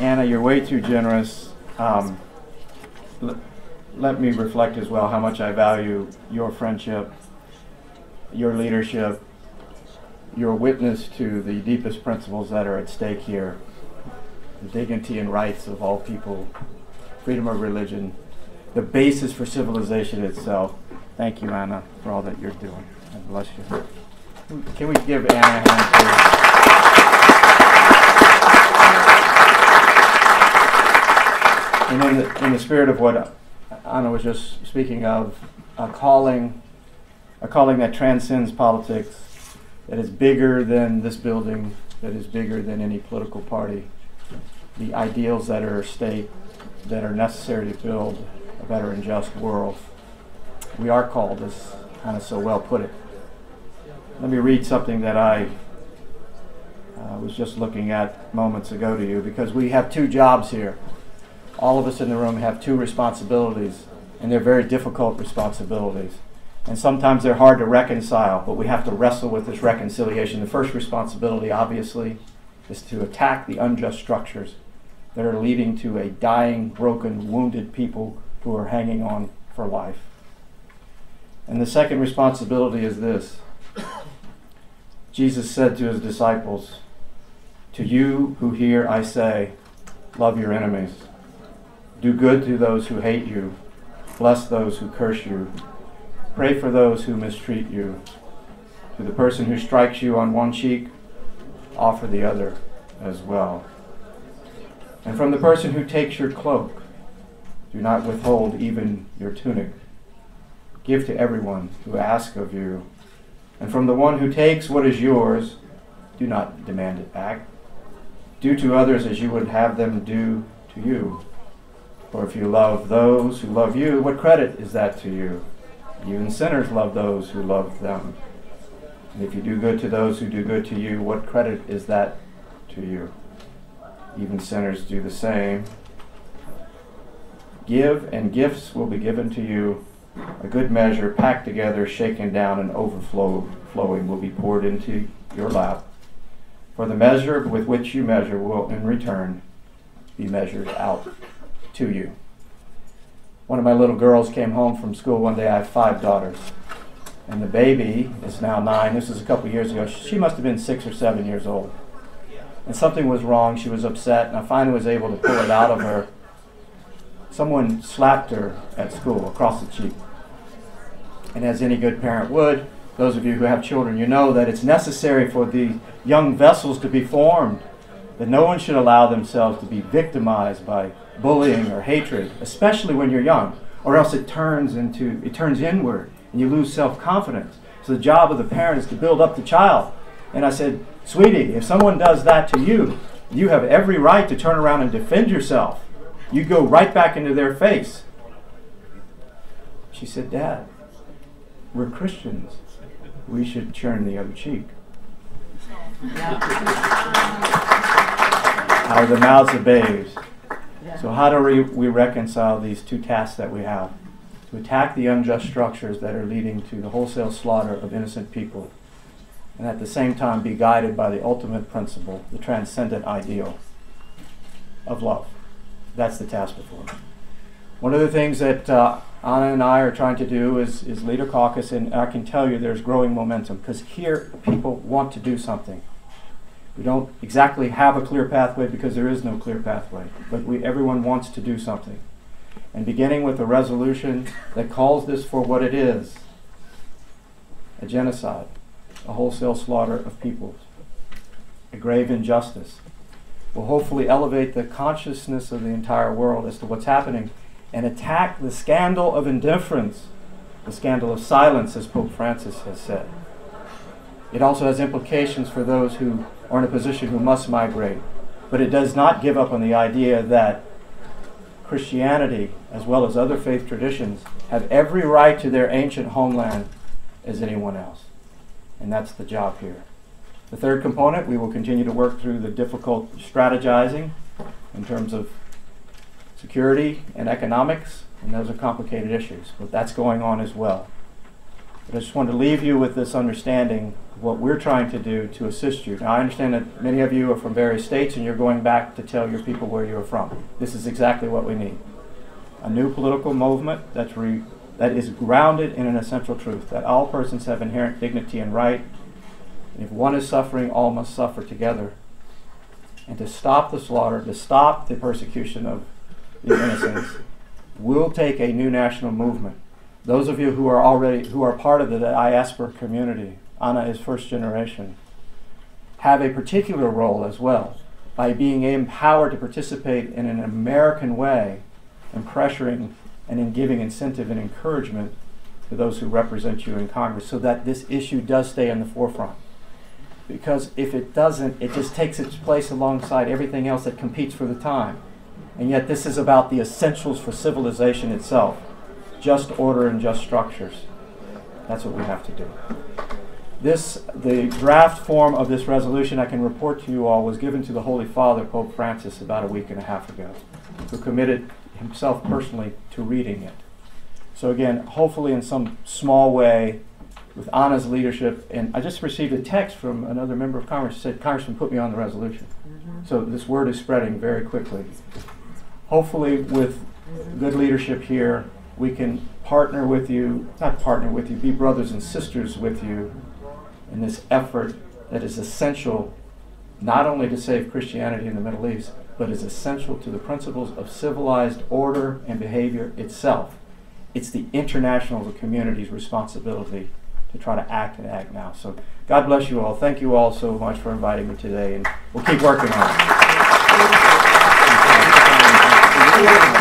Anna, you're way too generous. Let me reflect as well how much I value your friendship, your leadership, your witness to the deepest principles that are at stake here. The dignity and rights of all people, freedom of religion, the basis for civilization itself. Thank you, Anna, for all that you're doing. God bless you. Can we give Anna a hand, please? And in the spirit of what Anna was just speaking of, a calling that transcends politics, that is bigger than this building, that is bigger than any political party, the ideals that are at stake, that are necessary to build a better and just world. We are called, as Anna so well put it. Let me read something that I was just looking at moments ago to you, because we have two jobs here. All of us in the room have two responsibilities, and they're very difficult responsibilities. And sometimes they're hard to reconcile, but we have to wrestle with this reconciliation. The first responsibility, obviously, is to attack the unjust structures that are leading to a dying, broken, wounded people who are hanging on for life. And the second responsibility is this. Jesus said to his disciples, "To you who hear I say, love your enemies. Do good to those who hate you. Bless those who curse you. Pray for those who mistreat you. To the person who strikes you on one cheek, offer the other as well. And from the person who takes your cloak, do not withhold even your tunic. Give to everyone who asks of you. And from the one who takes what is yours, do not demand it back. Do to others as you would have them do to you. For if you love those who love you, what credit is that to you? Even sinners love those who love them. And if you do good to those who do good to you, what credit is that to you? Even sinners do the same. Give, and gifts will be given to you. A good measure, packed together, shaken down, and overflowing will be poured into your lap. For the measure with which you measure will, in return, be measured out to you." One of my little girls came home from school one day. I have 5 daughters. And the baby is now 9. This is a couple years ago. She must have been 6 or 7 years old. And something was wrong. She was upset, and I finally was able to pull it out of her. Someone slapped her at school across the cheek. And as any good parent would, those of you who have children, you know that it's necessary for the young vessels to be formed, that no one should allow themselves to be victimized by bullying or hatred, especially when you're young, or else it turns inward and you lose self-confidence. So the job of the parent is to build up the child. And I said, "Sweetie, if someone does that to you, you have every right to turn around and defend yourself. You go right back into their face." She said, "Dad, we're Christians. We should turn the other cheek." Out of the mouths of babes. So how do we reconcile these two tasks that we have? To attack the unjust structures that are leading to the wholesale slaughter of innocent people, and at the same time be guided by the ultimate principle, the transcendent ideal of love. That's the task before us. One of the things that Anna and I are trying to do is lead a caucus, and I can tell you there's growing momentum, because here people want to do something. We don't exactly have a clear pathway because there is no clear pathway, but everyone wants to do something. And beginning with a resolution that calls this for what it is, a genocide, a wholesale slaughter of peoples, a grave injustice, will hopefully elevate the consciousness of the entire world as to what's happening and attack the scandal of indifference, the scandal of silence, as Pope Francis has said. It also has implications for those who are in a position who must migrate, but it does not give up on the idea that Christianity, as well as other faith traditions, have every right to their ancient homeland as anyone else. And that's the job here. The third component, we will continue to work through the difficult strategizing in terms of security and economics, and those are complicated issues, but that's going on as well. But I just wanted to leave you with this understanding of what we're trying to do to assist you. Now, I understand that many of you are from various states and you're going back to tell your people where you're from. This is exactly what we need. A new political movement that is grounded in an essential truth, that all persons have inherent dignity and right. And if one is suffering, all must suffer together. And to stop the slaughter, to stop the persecution of the innocents, will take a new national movement. Those of you who are part of the diaspora community, Anna is first generation, have a particular role as well by being empowered to participate in an American way in pressuring and in giving incentive and encouragement to those who represent you in Congress so that this issue does stay in the forefront. Because if it doesn't, it just takes its place alongside everything else that competes for the time. And yet this is about the essentials for civilization itself. Just order and just structures. That's what we have to do. The draft form of this resolution, I can report to you all, was given to the Holy Father, Pope Francis, about a week and a half ago, who committed himself personally to reading it. So again, hopefully in some small way, with Anna's leadership, and I just received a text from another member of Congress who said, "Congressman, put me on the resolution." So this word is spreading very quickly. Hopefully with good leadership here, we can be brothers and sisters with you in this effort that is essential not only to save Christianity in the Middle East, but is essential to the principles of civilized order and behavior itself. It's the international community's responsibility to try to act and act now. So God bless you all. Thank you all so much for inviting me today, and we'll keep working on it.